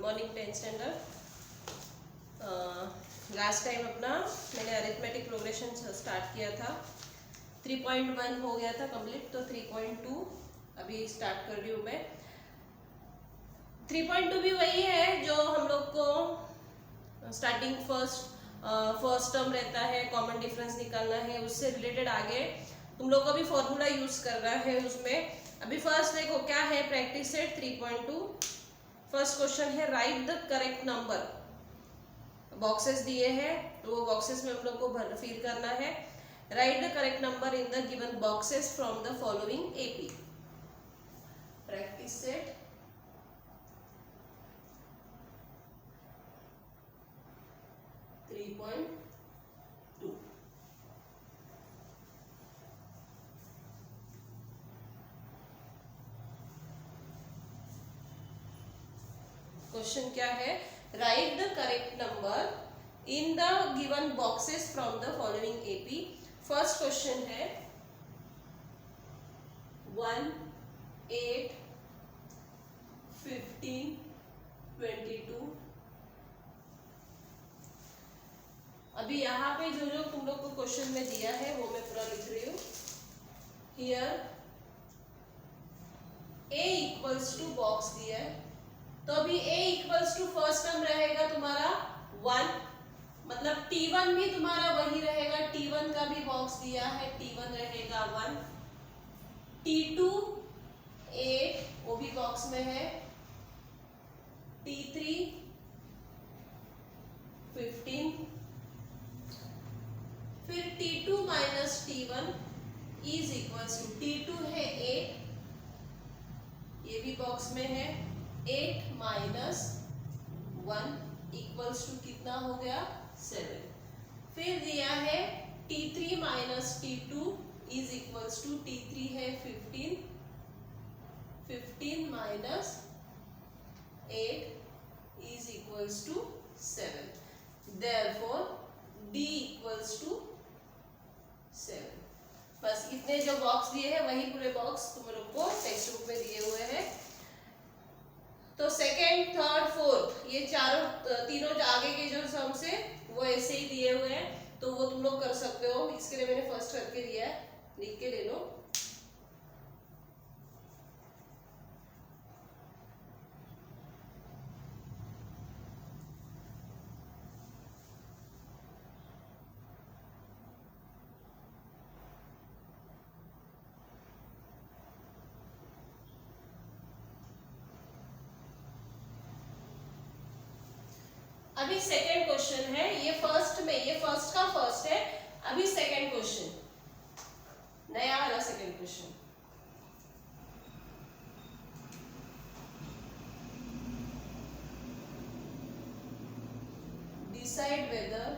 Morning 10th standard. Last time अपना मैंने arithmetic progression start किया था, 3.1 हो गया था कंप्लीट, तो 3.2 अभी स्टार्ट कर रही हूँ मैं। 3.2 भी वही है जो हम लोग को स्टार्टिंग फर्स्ट टर्म रहता है, कॉमन डिफरेंस निकालना है, उससे रिलेटेड आगे तुम लोग को भी फॉर्मूला यूज करना है उसमें। अभी फर्स्ट देखो क्या है, प्रैक्टिस सेट 3.2। फर्स्ट क्वेश्चन है right the correct number. Boxes दिए हैं तो वो बॉक्सेस में हम लोग को फिल करना है। Right the correct number in the given boxes from the following AP. Practice set 3.2। Question क्या है, right the correct number in the given boxes from the following AP. First question है 1, 8, 15, 22। अभी यहाँ पे जो जो तुम लोग को क्वेश्चन में दिया है वो मैं पूरा लिख रही हूँ। Here a equals to box दिया है, तो अभी a equals to first term रहेगा तुम्हारा 1, मतलब t1 भी तुम्हारा वही रहेगा, t1 का भी बॉक्स दिया है, t1 रहेगा 1, t2 8 वो भी बॉक्स में है, t3 15, फिर t2 minus t1 is equals to t2 है 8, ये भी बॉक्स में है, 8 माइनस 1 इक्वल्स टू कितना हो गया 7। फिर दिया है t3 minus t2 is equals to t3 है 15, 15 minus 8 is equals to 7। Therefore d equals to 7। बस इतने जो बॉक्स दिए हैं वही पूरे बॉक्स तुम लोग को टेक्स्ट बुक में दिए हुए हैं। तो सेकेंड, थर्ड, फोर्थ ये तीनों जो आगे के जो सम्स है वो ऐसे ही दिए हुए हैं, तो वो तुम लोग कर सकते हो। इसके लिए मैंने फर्स्ट करके दिया है, लिख के ले लो। अभी सेकेंड क्वेश्चन है, ये फर्स्ट का फर्स्ट है। अभी सेकेंड क्वेश्चन, नया वाला second question. Decide whether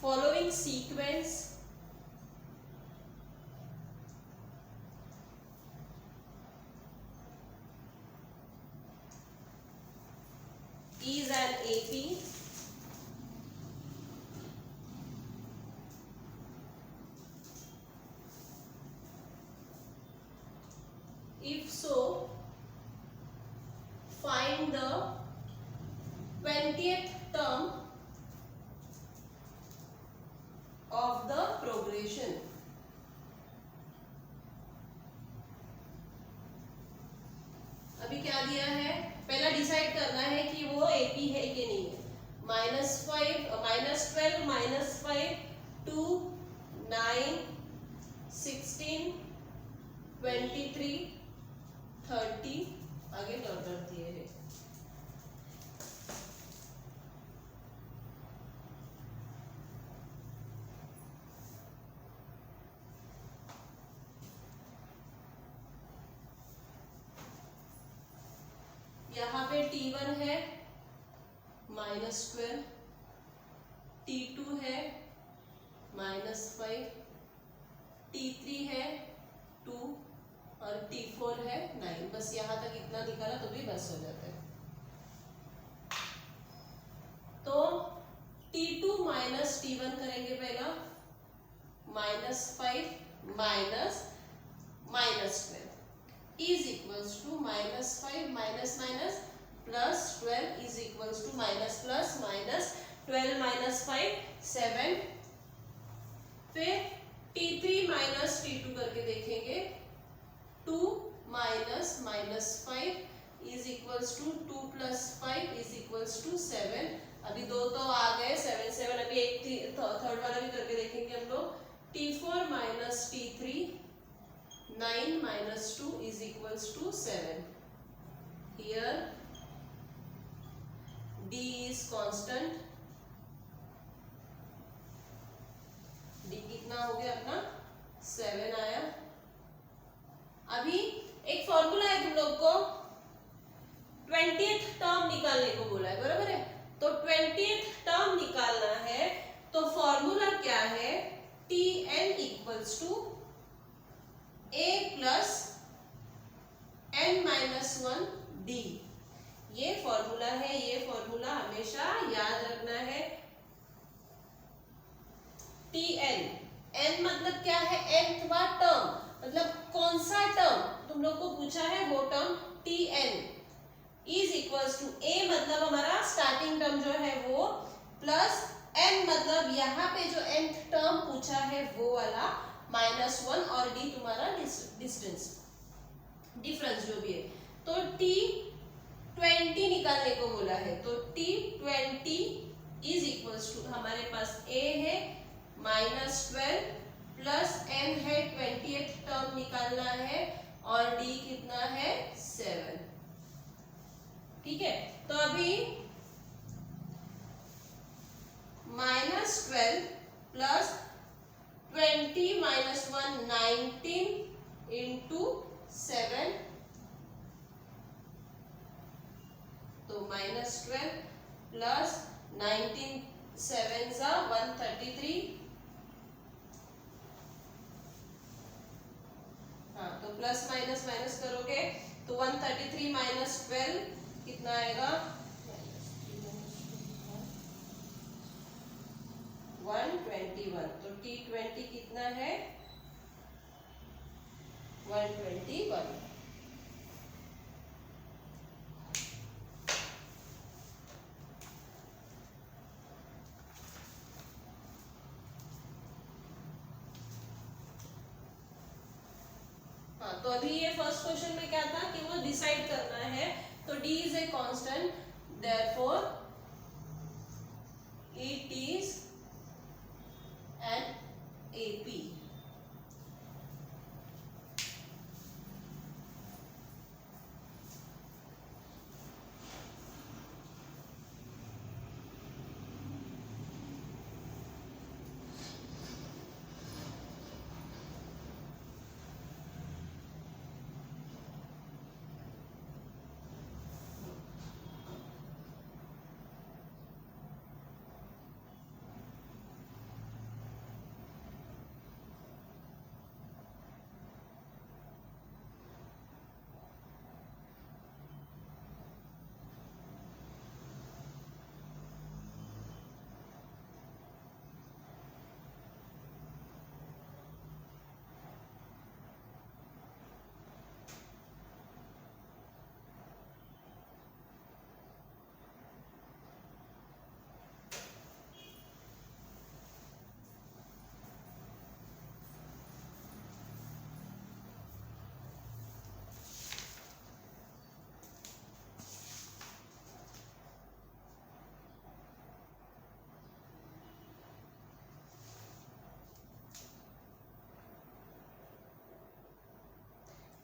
following sequence is an AP if so find the 20th term of the progression। अभी क्या दिया है, पहला डिसाइड करना है कि वो एपी है कि नहीं है। -5 -12 -5 2 9 16 23 30 आगे डॉट दिए है। यहाँ पे t1 है -12, t2 है -5, t3 है 2 और t4 है 9। बस यहाँ तक इतना निकाला तो भी बस हो जाता है। तो t2 माइनस t1 करेंगे पहला, -5 minus -12, is equals to -5 minus minus plus 12 is equals to minus plus minus 12 minus 5 7, फिर T3 माइनस T2 करके देखेंगे 2 minus minus 5 is equals to 2 plus 5 is equals to 7। अभी दो तो आ गए 7 7, अभी एक थर्ड वाला भी करके देखेंगे हम लोग। T4 minus T3 9 minus 2 is equals to 7. Here D is constant. D कितना हो गया अपना 7 आया। अभी एक फॉर्मूला है तुम लोग को 20th टर्म निकालने को बोला है, बराबर है। तो 20th टर्म निकालना है तो फॉर्मूला क्या है, Tn equals to a plus n minus 1 d। ये फॉर्मूला है, ये फॉर्मूला हमेशा याद रखना है। Tn, n मतलब क्या है, nthवा टर्म, मतलब कौन सा टर्म तुम लोग को पूछा है वो term Tn is equals to a मतलब हमारा स्टार्टिंग टर्म जो है वो, प्लस n मतलब यहाँ पे जो nth टर्म पूछा है वो वाला -1, और d तुम्हारा डिस्टेंस डिफरेंस जो भी है। तो T20 निकालने को बोला है, तो T20 इज इक्वल्स टू हमारे पास a है -12 प्लस n है 20th टर्म निकालना है, और d कितना है 7। ठीक है, तो अभी -12 प्लस 20 माइनस 1 19 इंटू 7, तो -12 प्लस 19 7 सा 133। हाँ, तो प्लस माइनस माइनस करोगे तो 133 माइनस 12 कितना आएगा 121। तो T20 कितना है 121। हाँ, तो अभी ये फर्स्ट क्वेश्चन में क्या था कि वो डिसाइड करना है, तो D is a constant, therefore it is an AP।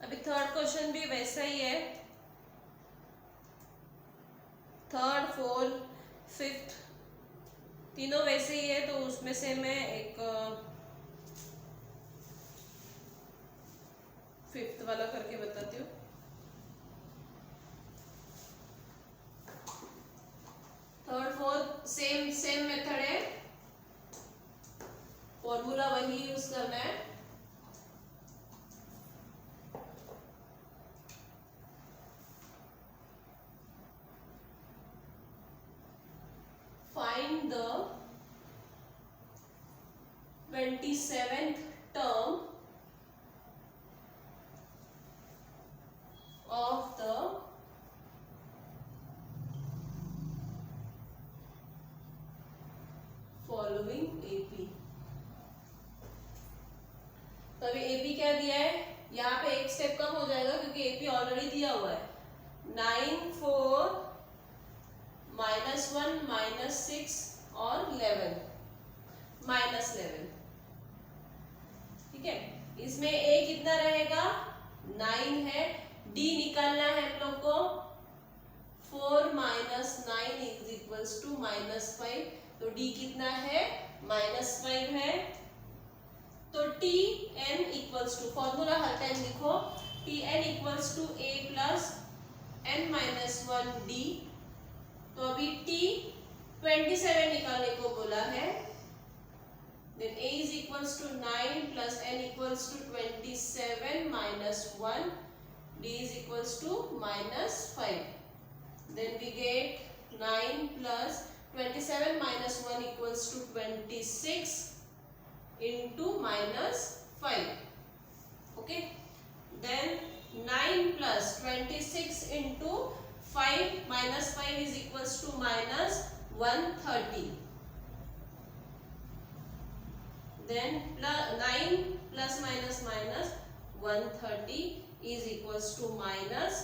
अभी थर्ड क्वेश्चन भी वैसा ही है, थर्ड फोर्थ फिफ्थ तीनों वैसे ही है, तो उसमें से मैं एक फिफ्थ वाला करके बताती हूँ। थर्ड फोर्थ सेम मेथड है, फॉर्मूला वही यूज करना है। Find the 27th term तो अभी AP क्या दिया है, यहाँ पे एक स्टेप कम हो जाएगा क्योंकि AP ऑलरेडी दिया हुआ है। 9 4 -1 -6 और 11 -11, ठीक है। इसमें A कितना रहेगा, 9 है। D निकालना है हम लोग को, 4 - 9 = -5, तो D कितना है, -5 है। तो Tn इक्वल्स टू, फॉर्मूला हर टाइम लिखो, Tn equals to A plus n-1D। तो अभी T 27 निकालने को बोला है, then A is equals to 9 plus n equals to 27 minus 1, D is equals to -5. Then we get 9 plus 27 minus 1 equals to 26 into -5. Okay. Then 9 plus 26 into 5 minus 5 is equals to -130. Then 9 plus minus 130 is equals to minus,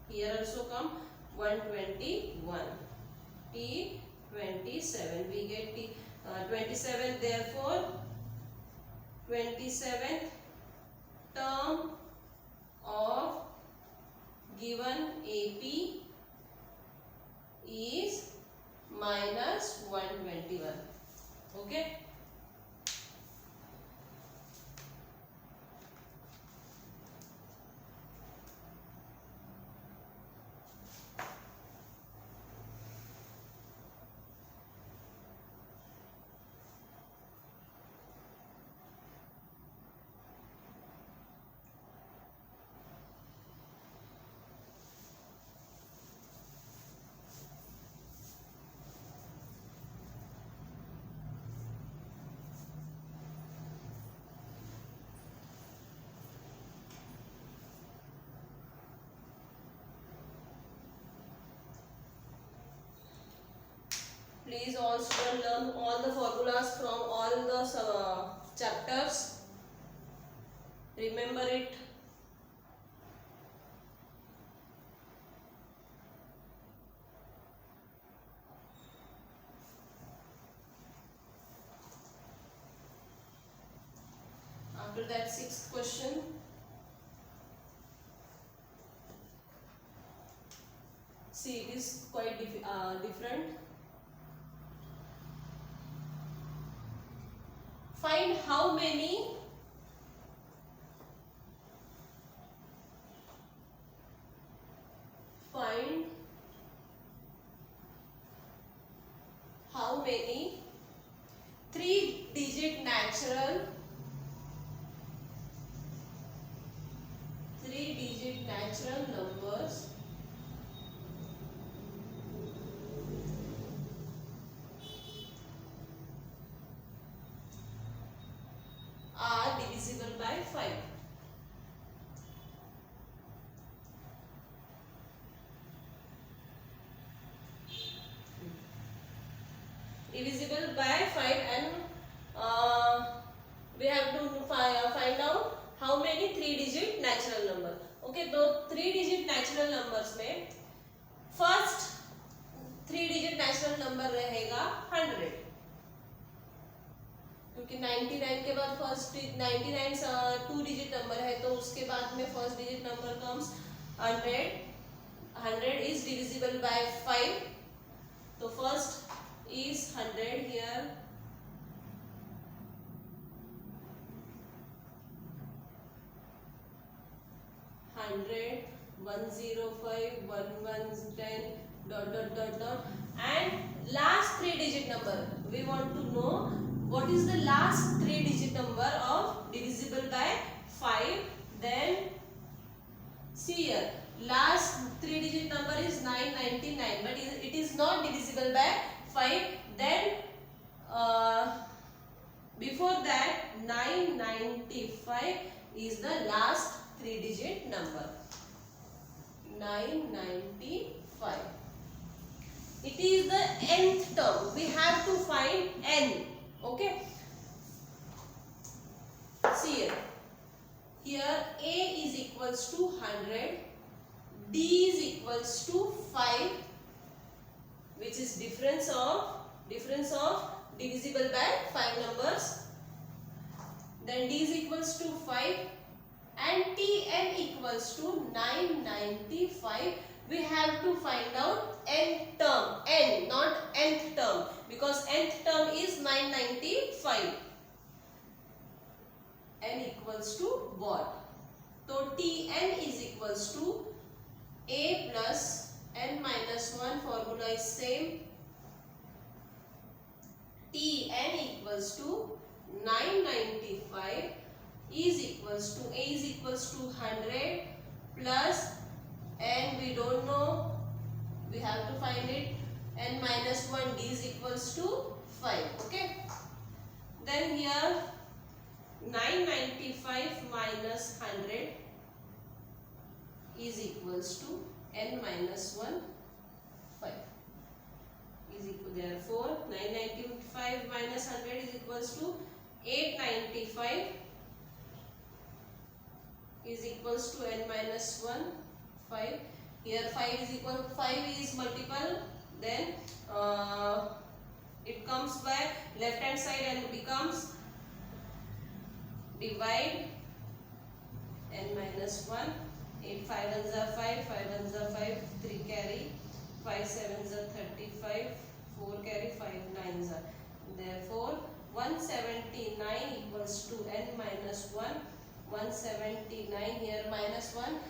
here also come 121. T 27, we get T 27, therefore 27th term of given AP is -121. Okay. Please all students learn all the formulas from all the chapters. Remember it. After that, sixth question. See, it is quite different. Find how many three-digit natural numbers are divisible by 5. Divisible by 5, and we have to find out how many 3-digit natural number. Okay, तो 3-digit natural numbers में first 3-digit natural number रहेगा 100, क्योंकि 99 के बाद first 99 2-digit number है, तो उसके बाद में first digit number comes 100. 100 is divisible by 5, तो first is 100 here. Hundred, 105, 1110, dot dot dot dot, and last 3-digit number. We want to know what is the last 3-digit number of divisible by 5. Then see here, last 3-digit number is 999, but it is not divisible by 5. Then before that 995 is the last 3-digit number. 995. It is the nth term. We have to find n. Okay. See here. equals to 100, D is equals to 5, which is difference of divisible by 5 numbers. Then D is equals to 5 and Tn equals to 995. We have to find out nth term, n, not nth term, because nth term is 995. N equals to what? So Tn is equals to a plus n minus 1, formula is same. Tn equals to 995 is equals to, a is equals to 100 plus n we don't know, we have to find it, n minus 1, d is equals to 5. Okay. Then here 995 minus 100 is equals to n minus 1, 5 is equal, therefore 995 minus 100 is equals to 895 is equals to n minus 1, 5. Here 5 is equal, 5 is multiple, then it comes by left hand side and becomes divide n minus 1. 8 5 ones are 5, 5 ones are 5, 3 carry, 5 sevens are 35, 4 carry, 5 nines are. Therefore 179 equals to n minus 1. 179 here minus 1,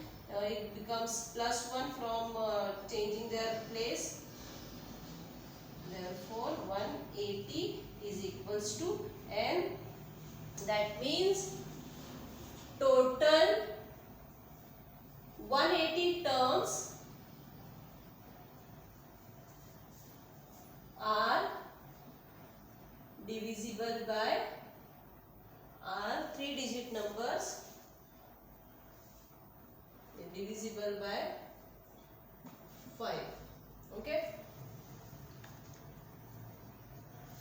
it becomes plus 1 from changing their place. Therefore 180 is equals to n. That means total 180 terms are divisible by, are 3-digit numbers, divisible by 5. Okay.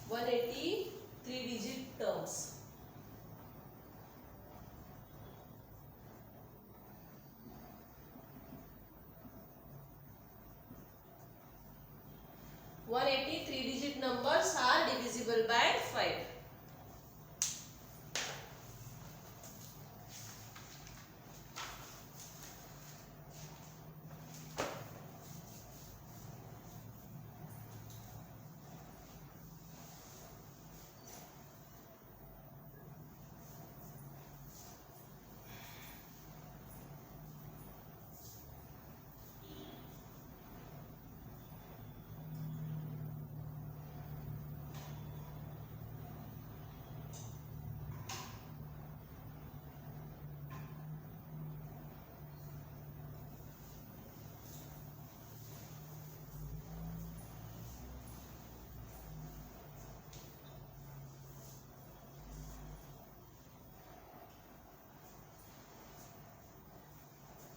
180 3-digit terms. Three-digit numbers are divisible by 5.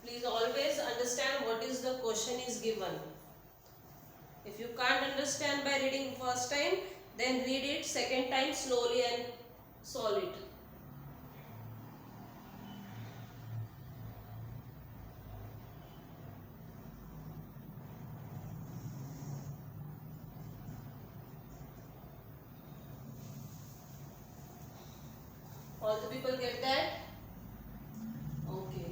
Please always understand what is the question is given. If you can't understand by reading first time, then read it second time slowly and solve it. All the people get that? Okay.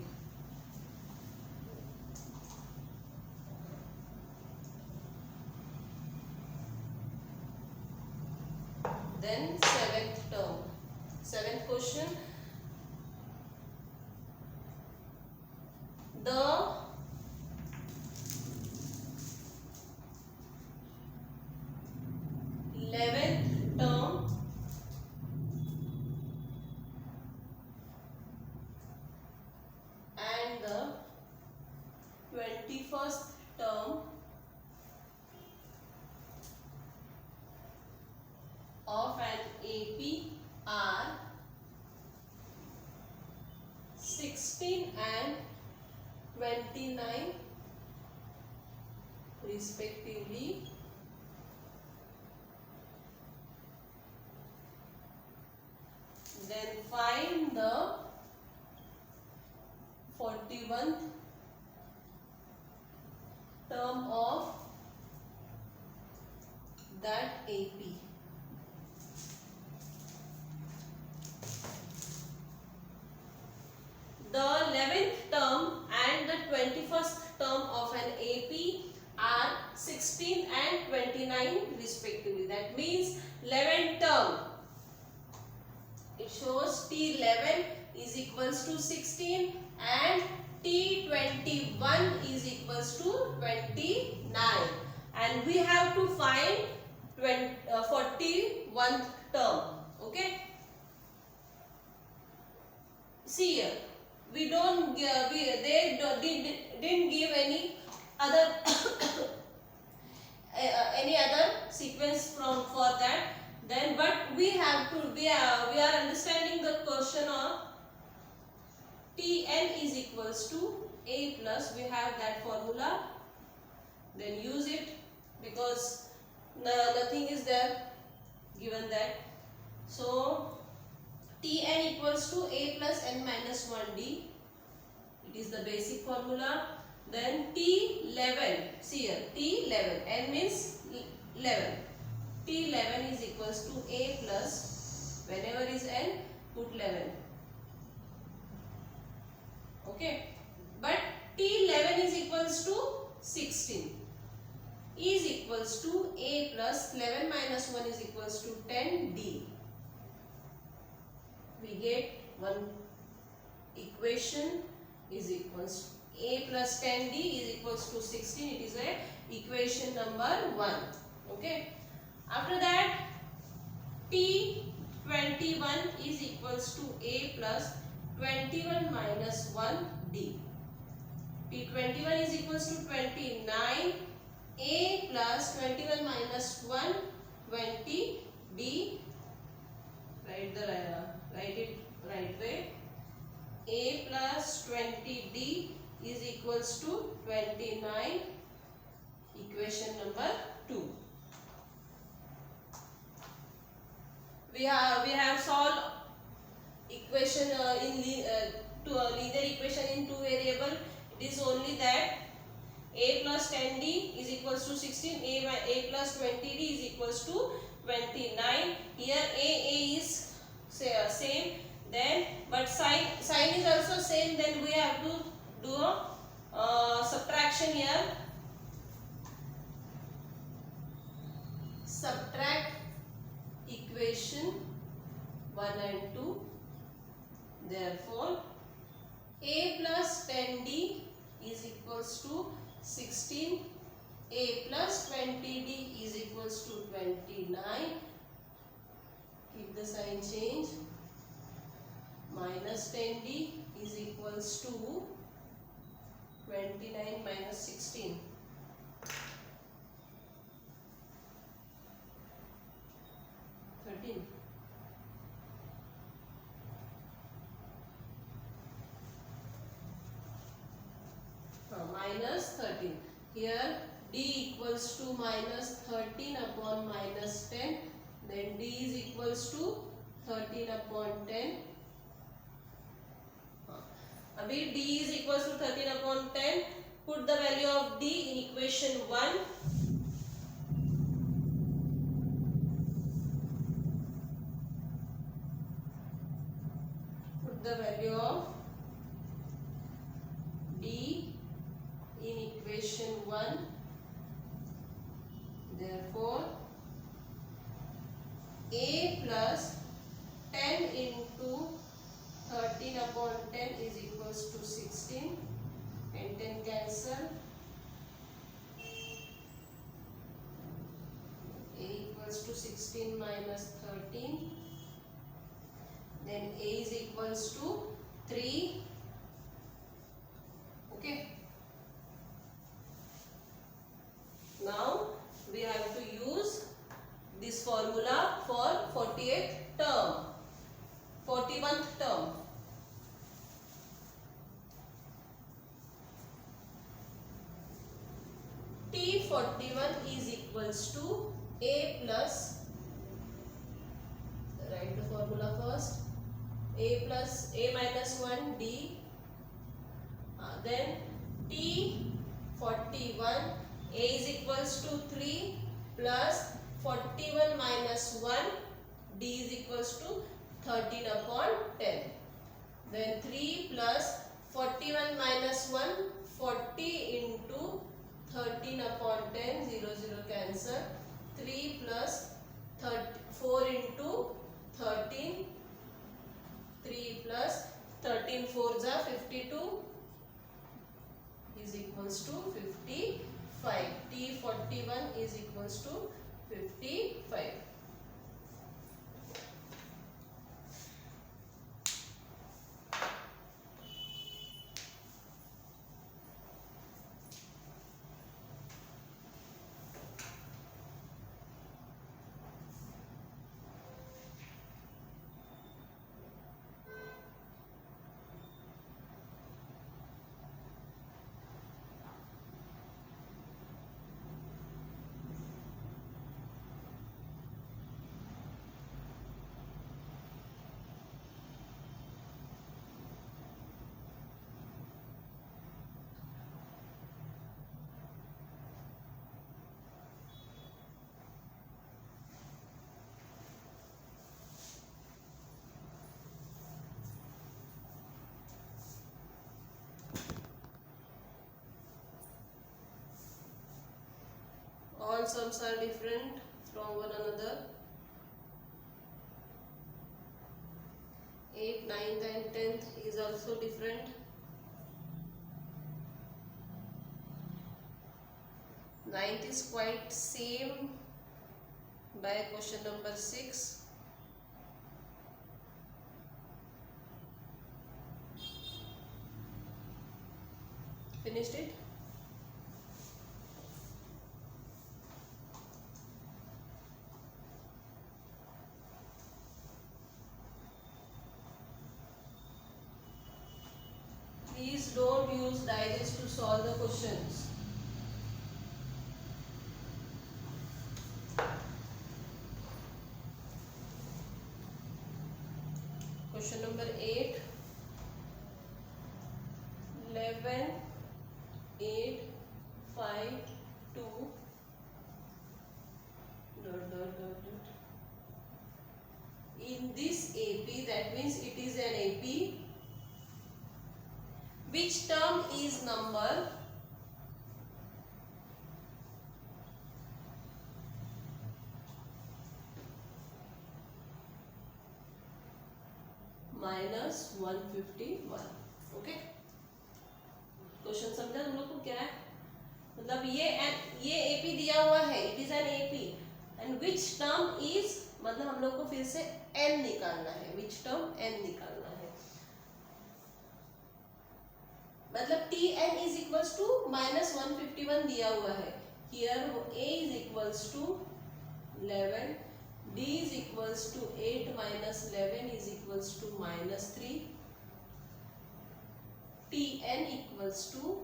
Then seventh term. Seventh question. The eleventh term and the 21st term of an AP are 16 and 29 respectively. Then find the 40 41th term of that AP. The 11th term and the 21st term of an AP are 16 and 29 respectively. That means 11th term, it shows T11 is equals to 16 and T21 is equals to 29, and we have to find 41st term. Okay, see here, we don't didn't give any other any other sequence for that. Then but we have to we are understanding the question of Tn is equals to A plus, we have that formula, then use it because nothing is there given that. So Tn equals to A plus n minus 1d, it is the basic formula. Then T11, see here, T11, n means 11, T11 is equals to A plus, whenever is n, put 11. Okay, but T11 is equals to 16 is equals to A plus 11 minus 1 is equals to 10d. We get one equation is equals A plus 10d is equals to 16. It is a equation number 1. Okay. After that, T21 is equals to A plus 21 minus 1d. T21 is equals to 29. A plus 21 minus 1 20d. Write it right way. A plus 20d is equals to 29. Equation number 2. We have solved equation to a linear equation in two variable. It is only that A plus 10d is equals to 16, A plus 20d is equals to 29. Here A is same, then but sign is also same, then we have to do a subtraction here. Subtract equation 1 and 2. Therefore, A plus 10d is equals to 16. A plus 20d is equals to 29. Keep the sign change. Minus 10d is equals to 29 minus 16. 13. Minus 13. Here d equals to minus 13 upon minus 10. Then d is equals to 13 upon 10. Abhi d is equals to 13 upon 10. Put the value of d in equation 1. Put the value of d in equation 1. Therefore, A plus 10 into 13 upon 10 is equals to 16, and 10 cancel. A equals to 16 minus 13. Then A is equals to 3. Okay. Now we have to use this formula for 40th term, 41st term. T41 is equals to A plus, write the formula first, A plus A minus 1 D then T 41, A is equals to 3 plus 41 minus 1, D is equals to 13 upon 10. Then 3 plus 41 minus 1, 40 into 13 upon 10, 0 0 cancel. 3 plus 4 into 13, 3 plus 13 4s are 52 is equals to 55. T41 is equals to 55. All sums are different from one another. 8th, 9th and 10th is also different. 9th is quite same by question number 6. Finished it? Please don't use digest to solve the questions. Question number 8. 11, 8, 5, 2, dot, dot, dot, dot. In this AP, that means it is an AP. Which term is number minus 151? Okay, question समझा तुम लोग को? क्या है मतलब ये AP दिया हुआ है, it is an AP and which term is, मतलब हम लोग को फिर से एन निकालना है, विच टर्म एन निकालना है, मतलब T N is equals to minus 151 दिया हुआ है. Here A is equals to 11, D is equals to 8 minus 11 is equals to minus 3, T N equals to,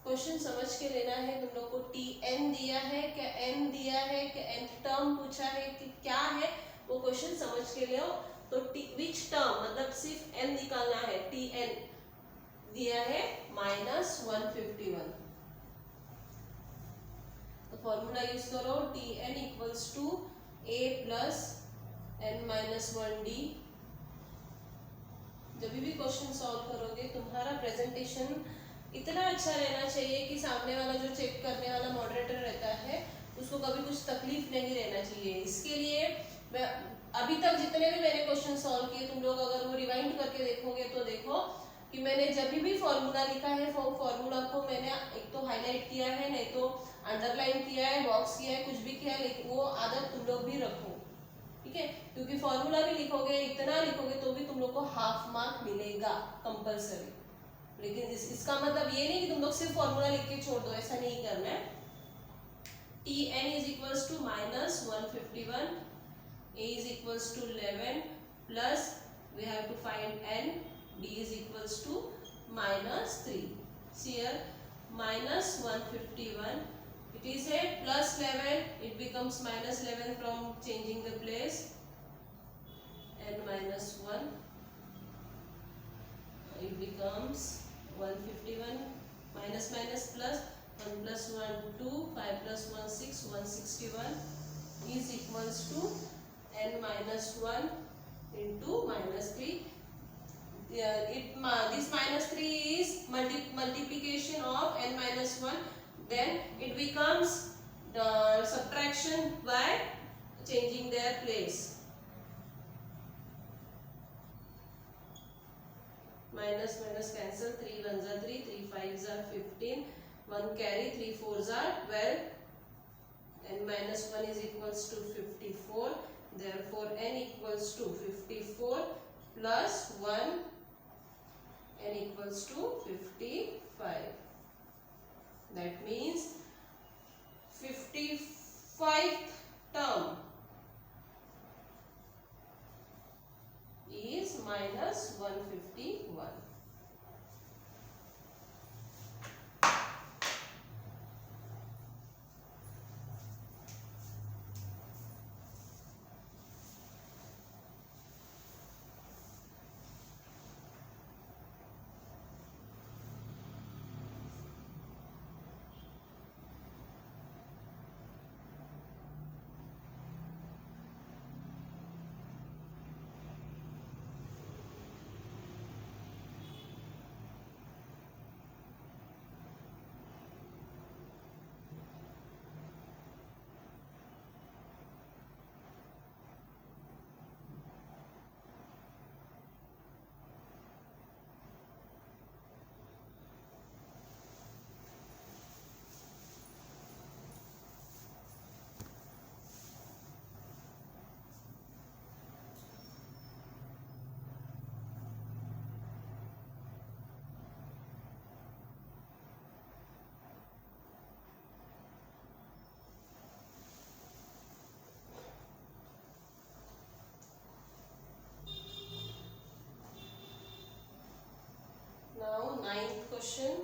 question समझ के लेना है तुम लोग को. टी एन दिया है क्या, एन दिया है क्या, एन टर्म पूछा है कि क्या है, वो क्वेश्चन समझ के ले आओ. तो विच टर्म मतलब सिर्फ एन निकालना है. टी एन दिया है माइनस 151, तो फॉर्मूला यूज करो. T N equals to A plus N minus 1 D. जब भी क्वेश्चन सॉल्व करोगे तुम्हारा प्रेजेंटेशन इतना अच्छा रहना चाहिए कि सामने वाला जो चेक करने वाला मॉडरेटर रहता है उसको कभी कुछ तकलीफ नहीं रहना चाहिए. इसके लिए मैं अभी तक जितने भी मैंने क्वेश्चन सॉल्व किए, तुम लोग अगर वो रिवाइंड करके देखोगे तो देखो कि मैंने जब भी फॉर्मूला लिखा है वो फॉर्मूला को मैंने एक तो हाईलाइट किया है, नहीं तो अंडरलाइन किया है, बॉक्स किया है, कुछ भी किया है, लेकिन वो आदत तुम लोग भी रखो, ठीक है? क्योंकि फॉर्मूला भी लिखोगे, इतना लिखोगे तो भी तुम लोग को हाफ मार्क मिलेगा कंपलसरी. लेकिन इसका मतलब ये नहीं कि तुम लोग सिर्फ फॉर्मूला लिख के छोड़ दो, ऐसा नहीं करना है. T N is equals to minus 151, A is equals to 11 plus we have to find N, d is equals to minus 3. See here minus 151, it is a plus 11, it becomes minus 11 from changing the place, n minus 1, it becomes 151 minus minus plus 1 plus 1 2 5 plus 1 6 161 is equals to n minus 1 into minus 3. This minus 3 is multiplication of n minus 1, then it becomes the subtraction by changing their place. Minus minus cancel, 3 1s are 3, 3 5s are 15, 1 carry, 3 4s are 12, n minus 1 is equals to 54. Therefore n equals to 54 plus 1, n equals to 55. That means 55th term is minus 151. Now, ninth question.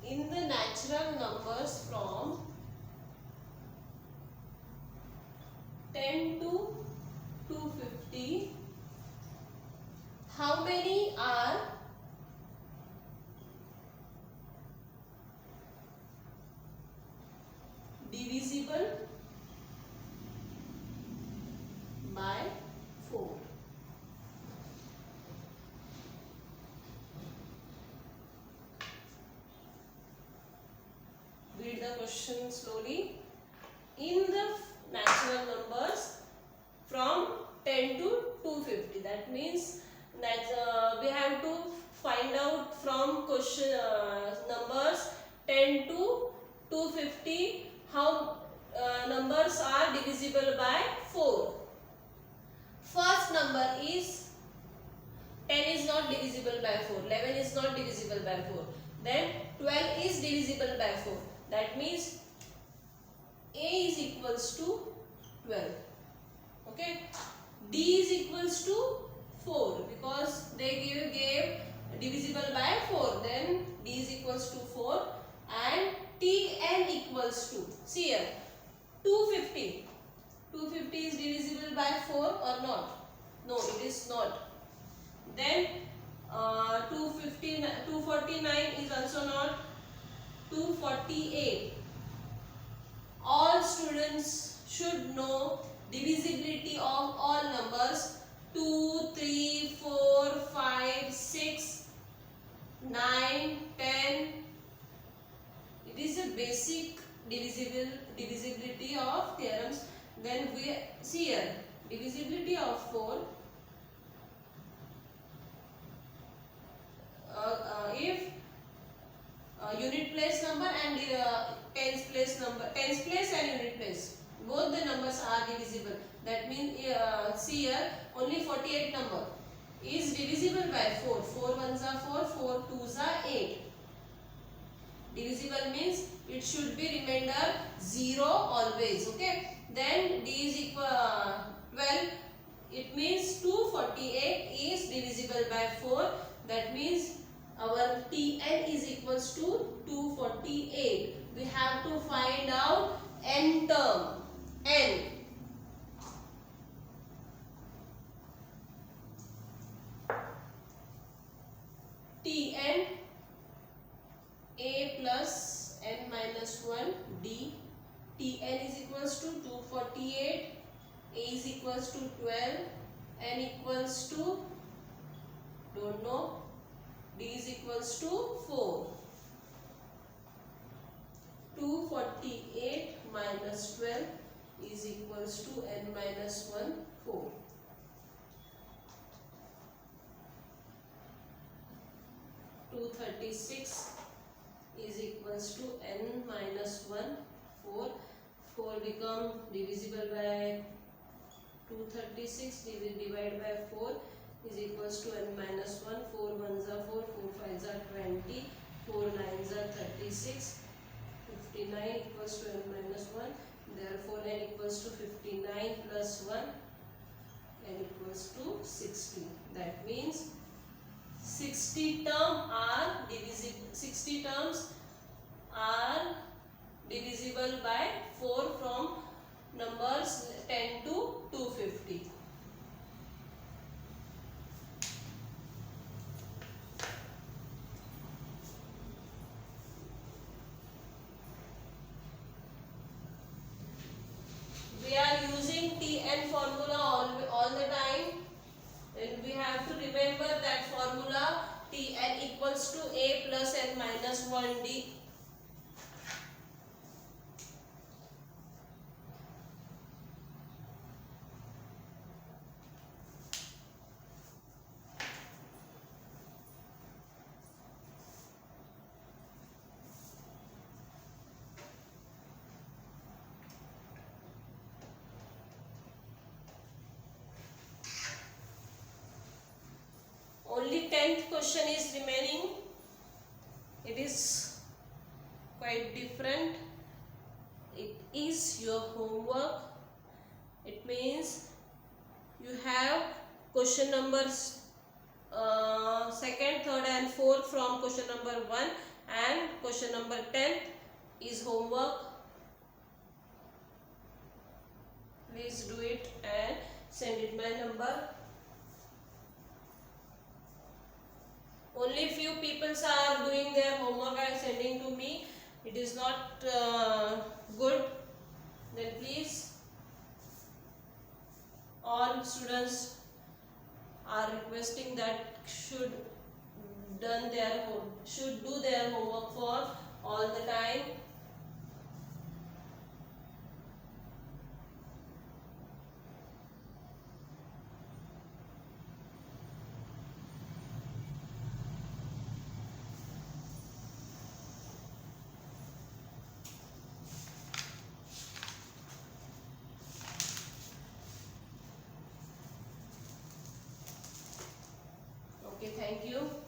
In the natural numbers from 10 to 250, how many are divisible by 4? Read the question slowly. In the natural numbers from 10 to 250, that means that we have to find out from question numbers 10 to 250 how numbers are divisible by 4. First number is 10 is not divisible by 4, 11 is not divisible by 4, then 12 is divisible by 4. That means A is equals to 12. Okay. D is equals to 4 because they gave divisible by 4. Then D is equals to 4 and Tn equals to, see here, 250. 250 is divisible by 4 or not? No, it is not. Then 249 is also not. 248. All students should know divisibility of all numbers 2, 3, 4, 5, 6, 9, 10. It is a basic divisibility of theorems. Then we see here divisibility of 4. If unit place number and tens place and unit place, both the numbers are divisible. That means see here only 48 number is divisible by 4. 4 1s are 4, 4 2s are 8. Divisible means it should be remainder 0 always. Okay. Then D is equal 12. It means 248 is divisible by 4. That means our Tn is equals to 248. We have to find out n term. N. Tn a plus n minus 1 d. Tn is equals to 248. A is equals to 12. N equals to don't know. D is equals to 4. 248 minus 12 is equals to n minus 1, 4. 236 is equals to n minus 1, 4. 4 become divisible by 236 divided by 4 is equals to n minus 1. 4 ones are 4, 4 5s are 20, 4 9s are 36. 59 equals to n minus 1. Therefore, n equals to 59 plus 1. N equals to 60. That means 60 terms are divisible by 4 from numbers 10 to 250. We are using Tn formula all the time, and we have to remember that formula. Tn equals to a plus n minus 1d. Only 10th question is remaining. It is quite different. It is your homework. It means you have question numbers second, third and fourth from question number 1, and question number 10 is homework. Please do it and send it my number. Only few people are doing their homework and sending to me. It is not good. Then please, all students are requesting that should do their homework for all the time. Okay, thank you.